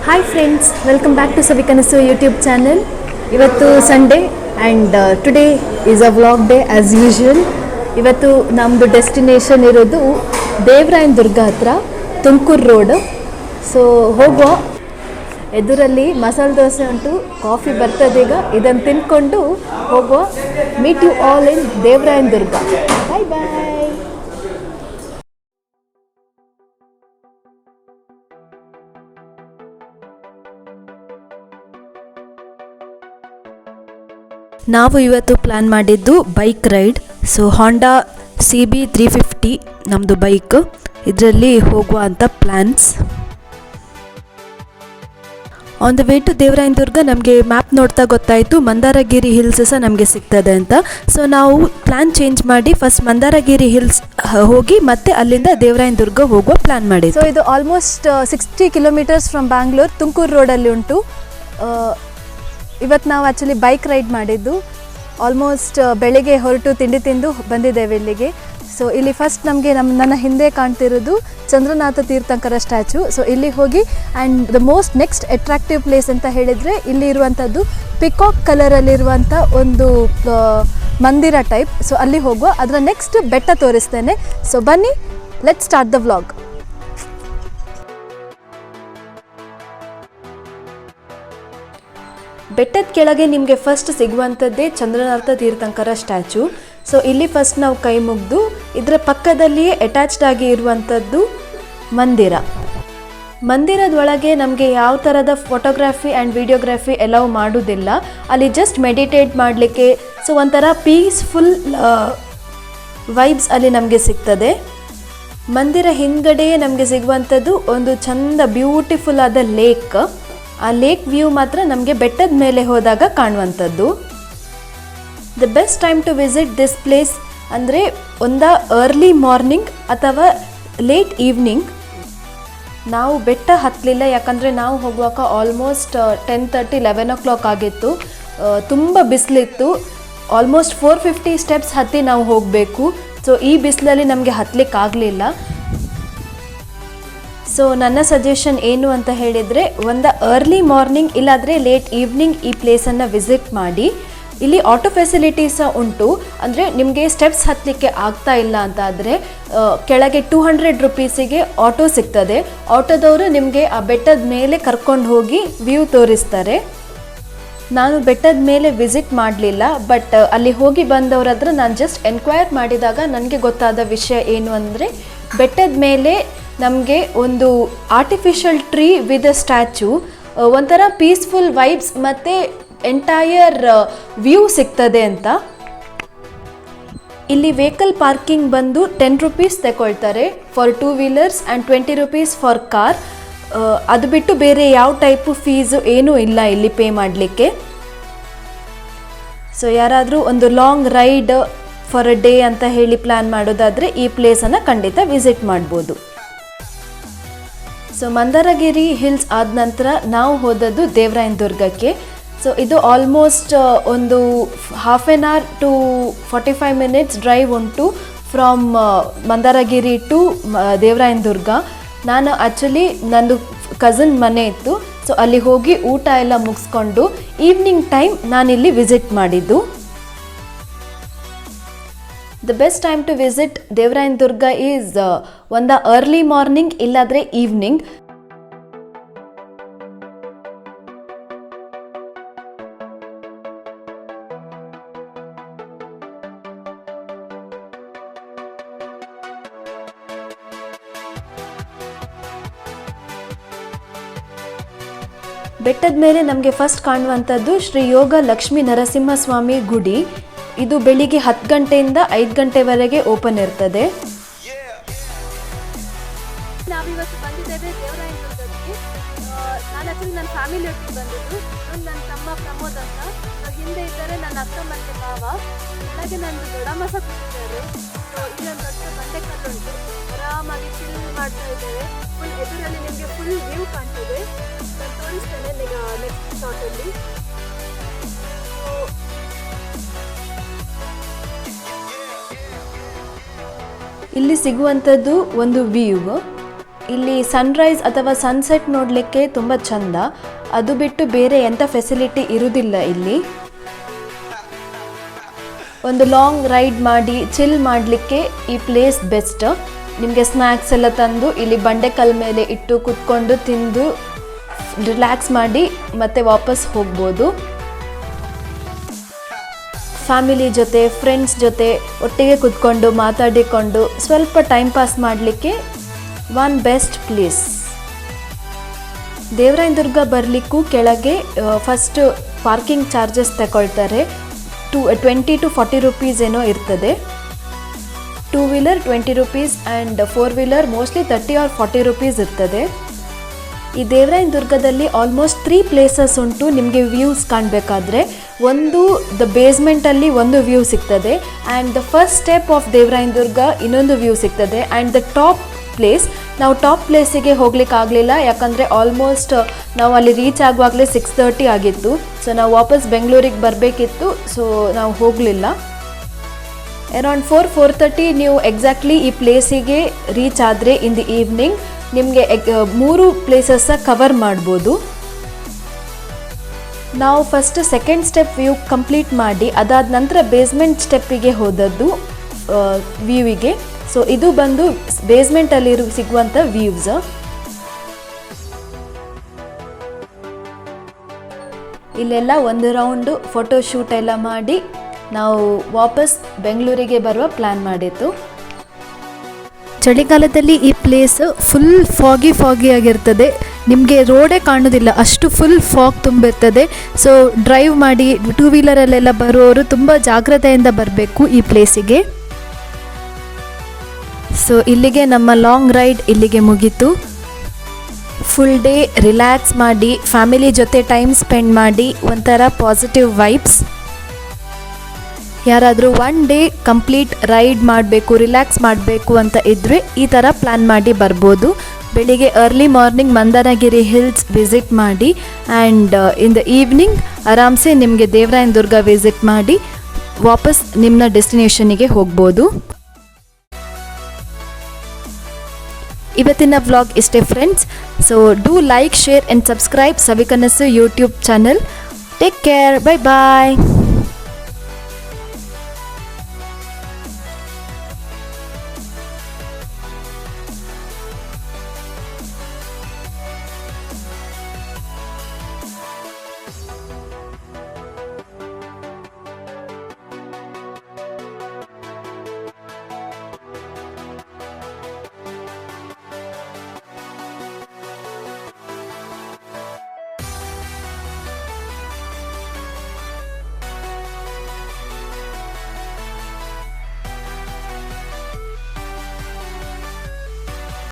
Hi friends, welcome back to Savikanasu YouTube channel. ಇವತ್ತು Sunday and today is a vlog day as usual. ಇವತ್ತು ನಮ್ಮದು destination ಇರೋದು ದೇವರಾಯನದುರ್ಗ ಹತ್ರ, Tumakuru road. So ಹೋಗುವ. ಎದುರಲ್ಲಿ ಮಸಾಲೆ ದೋಸೆ ಉಂಟು, ಕಾಫಿ ಬರ್ತದೀಗ, ಇದನ್ನು ತಿಂದ್ಕೊಂಡು ಹೋಗುವ. Meet you all in Devarayanadurga. Bye bye. ನಾವು ಇವತ್ತು ಪ್ಲ್ಯಾನ್ ಮಾಡಿದ್ದು bike ride. So Honda CB 350 ನಮ್ಮದು ಬೈಕ್, ಇದರಲ್ಲಿ ಹೋಗುವ ಅಂತ plans. On the way to Devarayanadurga ನಮಗೆ ಮ್ಯಾಪ್ ನೋಡ್ತಾ ಗೊತ್ತಾಯಿತು ಮಂದಾರಗಿರಿ ಹಿಲ್ಸ್ ಸಹ ನಮಗೆ ಸಿಗ್ತದೆ ಅಂತ. ಸೊ ನಾವು ಪ್ಲ್ಯಾನ್ ಚೇಂಜ್ ಮಾಡಿ ಫಸ್ಟ್ ಮಂದಾರಗಿರಿ ಹಿಲ್ಸ್ ಹೋಗಿ ಮತ್ತೆ ಅಲ್ಲಿಂದ ದೇವರಾಯನದುರ್ಗ ಹೋಗುವ ಪ್ಲ್ಯಾನ್ ಮಾಡಿ. ಸೊ ಇದು almost 60 kilometres from Bangalore, Tumakuru ರೋಡಲ್ಲಿ ಉಂಟು. ಇವತ್ತು ನಾವು ಆ್ಯಕ್ಚುಲಿ ಬೈಕ್ ರೈಡ್ ಮಾಡಿದ್ದು. ಆಲ್ಮೋಸ್ಟ್ ಬೆಳಿಗ್ಗೆ ಹೊರಟು ತಿಂಡಿ ತಿಂದು ಬಂದಿದ್ದೇವೆ ಇಲ್ಲಿಗೆ. ಸೊ ಇಲ್ಲಿ ಫಸ್ಟ್ ನಮಗೆ ನನ್ನ ಹಿಂದೆ ಕಾಣ್ತಿರೋದು ಚಂದ್ರನಾಥ ತೀರ್ಥಂಕರ ಸ್ಟ್ಯಾಚು. ಸೊ ಇಲ್ಲಿ ಹೋಗಿ and the most next attractive place ಅಂತ ಹೇಳಿದರೆ ಇಲ್ಲಿ ಇರುವಂಥದ್ದು ಪಿಕಾಕ್ ಕಲರಲ್ಲಿರುವಂಥ ಒಂದು ಮಂದಿರ ಟೈಪ್. ಸೊ ಅಲ್ಲಿ ಹೋಗುವ. ಅದರ ನೆಕ್ಸ್ಟ್ ಬೆಟ್ಟ ತೋರಿಸ್ತೇನೆ. ಸೊ ಬನ್ನಿ, ಲೆಟ್ಸ್ ಸ್ಟಾರ್ಟ್ ದ ವ್ಲಾಗ್. ಬೆಟ್ಟದ ಕೆಳಗೆ ನಿಮಗೆ ಫಸ್ಟ್ ಸಿಗುವಂಥದ್ದೇ ಚಂದ್ರನಾಥ ತೀರ್ಥಂಕರ ಸ್ಟ್ಯಾಚು. ಸೊ ಇಲ್ಲಿ ಫಸ್ಟ್ ನಾವು ಕೈ ಮುಗಿದು ಇದರ ಪಕ್ಕದಲ್ಲಿಯೇ ಅಟ್ಯಾಚ್ಡ್ ಆಗಿ ಇರುವಂಥದ್ದು ಮಂದಿರದೊಳಗೆ ನಮಗೆ ಯಾವ ಥರದ ಫೋಟೋಗ್ರಫಿ ಆ್ಯಂಡ್ ವಿಡಿಯೋಗ್ರಫಿ ಅಲೌ ಮಾಡೋದಿಲ್ಲ. ಅಲ್ಲಿ ಜಸ್ಟ್ ಮೆಡಿಟೇಟ್ ಮಾಡಲಿಕ್ಕೆ, ಸೊ ಒಂಥರ ಪೀಸ್ಫುಲ್ ವೈಬ್ಸ್ ಅಲ್ಲಿ ನಮಗೆ ಸಿಗ್ತದೆ. ಮಂದಿರ ಹಿಂದ್ಗಡೆಯೇ ನಮಗೆ ಸಿಗುವಂಥದ್ದು ಒಂದು ಚಂದ ಬ್ಯೂಟಿಫುಲ್ ಆದ ಲೇಕ್. ಆ ಲೇಕ್ ವ್ಯೂ ಮಾತ್ರ ನಮಗೆ ಬೆಟ್ಟದ ಮೇಲೆ ಹೋದಾಗ ಕಾಣುವಂಥದ್ದು. The best time to visit this place ಅಂದರೆ ಒಂದಾ ಅರ್ಲಿ ಮಾರ್ನಿಂಗ್ ಅಥವಾ ಲೇಟ್ ಈವ್ನಿಂಗ್. ನಾವು ಬೆಟ್ಟ ಹತ್ತಲಿಲ್ಲ, ಯಾಕಂದರೆ ನಾವು ಹೋಗುವಾಗ ಆಲ್ಮೋಸ್ಟ್ 10:30, 11 o'clock ಆಗಿತ್ತು. ತುಂಬ ಬಿಸಿಲಿತ್ತು. ಆಲ್ಮೋಸ್ಟ್ 450 ಸ್ಟೆಪ್ಸ್ ಹತ್ತಿ ನಾವು ಹೋಗಬೇಕು. ಸೊ ಈ ಬಿಸಿಲಲ್ಲಿ ನಮಗೆ ಹತ್ತಲಿಕ್ಕಾಗಲಿಲ್ಲ. ಸೊ ನನ್ನ ಸಜೆಷನ್ ಏನು ಅಂತ ಹೇಳಿದರೆ, ಒಂದು ಅರ್ಲಿ ಮಾರ್ನಿಂಗ್ ಇಲ್ಲಾದರೆ ಲೇಟ್ ಈವ್ನಿಂಗ್ ಈ ಪ್ಲೇಸನ್ನು ವಿಸಿಟ್ ಮಾಡಿ. ಇಲ್ಲಿ ಆಟೋ ಫೆಸಿಲಿಟೀಸ್ ಉಂಟು. ಅಂದರೆ ನಿಮಗೆ ಸ್ಟೆಪ್ಸ್ ಹತ್ತಲಿಕ್ಕೆ ಆಗ್ತಾ ಇಲ್ಲ ಅಂತ ಆದರೆ ಕೆಳಗೆ 200 ರೂಪೀಸಿಗೆ ಆಟೋ ಸಿಗ್ತದೆ. ಆಟೋದವರು ನಿಮಗೆ ಆ ಬೆಟ್ಟದ ಮೇಲೆ ಕರ್ಕೊಂಡು ಹೋಗಿ ವ್ಯೂ ತೋರಿಸ್ತಾರೆ. ನಾನು ಬೆಟ್ಟದ ಮೇಲೆ ವಿಸಿಟ್ ಮಾಡಲಿಲ್ಲ, ಬಟ್ ಅಲ್ಲಿ ಹೋಗಿ ಬಂದವ್ರ ಹತ್ರ ನಾನು ಜಸ್ಟ್ ಎನ್ಕ್ವೈರ್ ಮಾಡಿದಾಗ ನನಗೆ ಗೊತ್ತಾದ ವಿಷಯ ಏನು ಅಂದರೆ, ಬೆಟ್ಟದ ಮೇಲೆ ನಮಗೆ ಒಂದು artificial tree with a statue, ಒಂಥರ ಪೀಸ್ಫುಲ್ ವೈಬ್ಸ್ ಮತ್ತು ಎಂಟೈರ್ ವ್ಯೂ ಸಿಗ್ತದೆ ಅಂತ. ಇಲ್ಲಿ ವೆಹಿಕಲ್ ಪಾರ್ಕಿಂಗ್ ಬಂದು 10 ರೂಪೀಸ್ ತಗೊಳ್ತಾರೆ for 2 wheelers and 20 rupees for car. ಅದು ಬಿಟ್ಟು ಬೇರೆ ಯಾವ ಟೈಪು ಫೀಸು ಏನೂ ಇಲ್ಲ ಇಲ್ಲಿ ಪೇ ಮಾಡಲಿಕ್ಕೆ. ಸೊ ಯಾರಾದರೂ ಒಂದು long ride for a day ಅಂತ ಹೇಳಿ ಪ್ಲ್ಯಾನ್ ಮಾಡೋದಾದರೆ ಈ ಪ್ಲೇಸನ್ನು ಖಂಡಿತ ವಿಸಿಟ್ ಮಾಡ್ಬೋದು. ಸೊ ಮಂದಾರಗಿರಿ ಹಿಲ್ಸ್ ಆದ ನಂತರ ನಾವು ಹೋದದ್ದು ದೇವರಾಯನದುರ್ಗಕ್ಕೆ. ಸೊ ಇದು ಆಲ್ಮೋಸ್ಟ್ ಒಂದು half an hour to 45 minutes drive ಉಂಟು ಫ್ರಮ್ ಮಂದಾರಗಿರಿ ಟು ದೇವರಾಯನದುರ್ಗ. ನಾನು ಆ್ಯಕ್ಚುಲಿ ನಂದು ಕಸಿನ್ ಮನೆ ಇತ್ತು. ಸೊ ಅಲ್ಲಿ ಹೋಗಿ ಊಟ ಎಲ್ಲ ಮುಗಿಸ್ಕೊಂಡು ಈವ್ನಿಂಗ್ ಟೈಮ್ ನಾನಿಲ್ಲಿ ವಿಸಿಟ್ ಮಾಡಿದ್ದು. The best time to visit Devarayanadurga is ಒಂದು ಅರ್ಲಿ ಮಾರ್ನಿಂಗ್ ಇಲ್ಲಾದರೆ ಈವ್ನಿಂಗ್. ಬೆಟ್ಟದ ಮೇಲೆ ನಮಗೆ ಫಸ್ಟ್ ಕಾಣುವಂಥದ್ದು ಶ್ರೀ ಯೋಗ ಲಕ್ಷ್ಮೀ ನರಸಿಂಹಸ್ವಾಮಿ ಗುಡಿ. ಇದು ಬೆಳಿಗ್ಗೆ 10 ಗಂಟೆಯಿಂದ 5 ಗಂಟೆವರೆಗೆ ಓಪನ್ ಇರ್ತದೆ. ನಾವಿವತ್ತು ಬಂದಿದ್ದೇವೆ ದೇವರಾಯನದುರ್ಗಕ್ಕೆ. ನಾನು ಆ್ಯಕ್ಚುಲಿ ನನ್ನ ಫ್ಯಾಮಿಲಿ ಒಟ್ಟಿಗೆ ಬಂದಿದ್ದು. ನನ್ನ ತಮ್ಮ ಪ್ರಮೋದ್ ಅಂತ, ಹಿಂದೆ ಇದ್ದರೆ ನನ್ನ ಅಕ್ಕ ಮತ್ತು ಮಾವ, ಕೆಳಗೆ ನಂದು ದೊಡ್ಡಮ್ಮ ಸಹ ಕೂತಿದ್ದಾರೆ. ಸೊ ಇಲ್ಲೊಂದು ದೊಡ್ಡ ಬಂಡೆಕಲ್ಲು ಉಂಟು. ಆರಾಮಾಗಿ ಚಿಲ್ ಮಾಡ್ತಾ ಇದ್ದೇವೆ. ಫುಲ್ ಎದುರಲ್ಲಿ ನಿಮಗೆ ಫುಲ್ ವ್ಯೂ ಕಾಣ್ತದೆ. ನಾನು ತೋರಿಸ್ತೇನೆ ನೆಕ್ಸ್ಟ್ ಶಾರ್ಟಲ್ಲಿ. ಇಲ್ಲಿ ಸಿಗುವಂಥದ್ದು ಒಂದು ವ್ಯೂ. ಇಲ್ಲಿ ಸನ್ರೈಸ್ ಅಥವಾ ಸನ್ಸೆಟ್ ನೋಡಲಿಕ್ಕೆ ತುಂಬ ಚಂದ. ಅದು ಬಿಟ್ಟು ಬೇರೆ ಎಂಥ ಫೆಸಿಲಿಟಿ ಇರುವುದಿಲ್ಲ ಇಲ್ಲಿ. ಒಂದು ಲಾಂಗ್ ರೈಡ್ ಮಾಡಿ ಚಿಲ್ ಮಾಡಲಿಕ್ಕೆ ಈ ಪ್ಲೇಸ್ ಬೆಸ್ಟ್. ನಿಮಗೆ ಸ್ನ್ಯಾಕ್ಸ್ ಎಲ್ಲ ತಂದು ಇಲ್ಲಿ ಬಂಡೆಕಲ್ ಮೇಲೆ ಇಟ್ಟು ಕುತ್ಕೊಂಡು ತಿಂದು ರಿಲ್ಯಾಕ್ಸ್ ಮಾಡಿ ಮತ್ತೆ ವಾಪಸ್ ಹೋಗ್ಬೋದು. ಫ್ಯಾಮಿಲಿ ಜೊತೆ ಫ್ರೆಂಡ್ಸ್ ಜೊತೆ ಒಟ್ಟಿಗೆ ಕುತ್ಕೊಂಡು ಮಾತಾಡಿಕೊಂಡು ಸ್ವಲ್ಪ ಟೈಮ್ ಪಾಸ್ ಮಾಡಲಿಕ್ಕೆ ಒನ್ ಬೆಸ್ಟ್ ಪ್ಲೇಸ್. ದೇವರಾಯನದುರ್ಗ ಬರಲಿಕ್ಕೂ ಕೆಳಗೆ ಫಸ್ಟ್ ಪಾರ್ಕಿಂಗ್ ಚಾರ್ಜಸ್ ತಗೊಳ್ತಾರೆ. 20 to 40 rupees ಏನೋ ಇರ್ತದೆ. 2 wheeler 20 rupees and 4 wheeler mostly 30 or 40 rupees ಇರ್ತದೆ. ಈ ದೇವರಾಯನದುರ್ಗದಲ್ಲಿ ಆಲ್ಮೋಸ್ಟ್ 3 ಪ್ಲೇಸಸ್ ಉಂಟು ನಿಮಗೆ ವ್ಯೂಸ್ ಕಾಣಬೇಕಾದ್ರೆ. ಒಂದು ದ ಬೇಸ್ಮೆಂಟಲ್ಲಿ ಒಂದು ವ್ಯೂ ಸಿಗ್ತದೆ and the first step of Devarayanadurga ಇನ್ನೊಂದು ವ್ಯೂ ಸಿಗ್ತದೆ ಆ್ಯಂಡ್ ದ ಟಾಪ್ ಪ್ಲೇಸ್. ನಾವು ಟಾಪ್ ಪ್ಲೇಸಿಗೆ ಹೋಗ್ಲಿಕ್ಕಾಗಲಿಲ್ಲ, ಯಾಕಂದರೆ ಆಲ್ಮೋಸ್ಟ್ ನಾವು ಅಲ್ಲಿ ರೀಚ್ ಆಗುವಾಗಲೇ 6:30 ಆಗಿತ್ತು. ಸೊ ನಾವು ವಾಪಸ್ ಬೆಂಗಳೂರಿಗೆ ಬರಬೇಕಿತ್ತು, ಸೊ ನಾವು ಹೋಗಲಿಲ್ಲ. ಅರೌಂಡ್ 4-4:30 ನೀವು ಎಕ್ಸಾಕ್ಟ್ಲಿ ಈ ಪ್ಲೇಸಿಗೆ ರೀಚ್ ಆದರೆ ಇನ್ ದಿ ಈವ್ನಿಂಗ್ ನಿಮಗೆ 3 ಪ್ಲೇಸಸ್ಸ ಕವರ್ ಮಾಡ್ಬೋದು. ನಾವು first second step view complete ಮಾಡಿ ಅದಾದ ನಂತರ ಬೇಸ್ಮೆಂಟ್ ಸ್ಟೆಪ್ಪಿಗೆ ಹೋದದ್ದು ವ್ಯೂವಿಗೆ. ಸೊ ಇದು ಬಂದು ಬೇಸ್ಮೆಂಟಲ್ಲಿ ಸಿಗುವಂಥ ವ್ಯೂಸ್. ಇಲ್ಲೆಲ್ಲ ಒಂದು ರೌಂಡು ಫೋಟೋಶೂಟ್ ಎಲ್ಲ ಮಾಡಿ ನಾವು ವಾಪಸ್ ಬೆಂಗಳೂರಿಗೆ ಬರುವ ಪ್ಲ್ಯಾನ್ ಮಾಡಿತ್ತು. ಚಳಿಗಾಲದಲ್ಲಿ ಈ ಪ್ಲೇಸ್ ಫುಲ್ ಫಾಗಿ ಆಗಿರ್ತದೆ. ನಿಮಗೆ ರೋಡೇ ಕಾಣೋದಿಲ್ಲ, ಅಷ್ಟು ಫುಲ್ ಫಾಗ್ ತುಂಬಿರ್ತದೆ. ಸೊ ಡ್ರೈವ್ ಮಾಡಿ 2 wheelerಲ್ಲೆಲ್ಲ ಬರುವವರು ತುಂಬ ಜಾಗ್ರತೆಯಿಂದ ಬರಬೇಕು ಈ ಪ್ಲೇಸಿಗೆ. ಸೊ ಇಲ್ಲಿಗೆ ನಮ್ಮ ಲಾಂಗ್ ರೈಡ್ ಇಲ್ಲಿಗೆ ಮುಗೀತು. ಫುಲ್ ಡೇ ರಿಲ್ಯಾಕ್ಸ್ ಮಾಡಿ ಫ್ಯಾಮಿಲಿ ಜೊತೆ ಟೈಮ್ ಸ್ಪೆಂಡ್ ಮಾಡಿ ಒಂಥರ ಪಾಸಿಟಿವ್ ವೈಬ್ಸ್. ಯಾರಾದರೂ 1 ಡೇ ಕಂಪ್ಲೀಟ್ ರೈಡ್ ಮಾಡಬೇಕು, ರಿಲ್ಯಾಕ್ಸ್ ಮಾಡಬೇಕು ಅಂತ ಇದ್ದರೆ ಈ ಥರ ಪ್ಲ್ಯಾನ್ ಮಾಡಿ ಬರ್ಬೋದು. ಬೆಳಿಗ್ಗೆ early morning Mandaragiri hills visit ಮಾಡಿ ಆ್ಯಂಡ್ ಇನ್ ದ ಈವ್ನಿಂಗ್ ಆರಾಮ್ಸೆ ನಿಮಗೆ ದೇವರಾಯನದುರ್ಗ ವಿಸಿಟ್ ಮಾಡಿ ವಾಪಸ್ ನಿಮ್ಮ ಡೆಸ್ಟಿನೇಷನಿಗೆ ಹೋಗ್ಬೋದು. ಇವತ್ತಿನ ವ್ಲಾಗ್ ಇಷ್ಟೇ friends. So do like, share and subscribe Savikanasu YouTube channel. Take care, bye bye.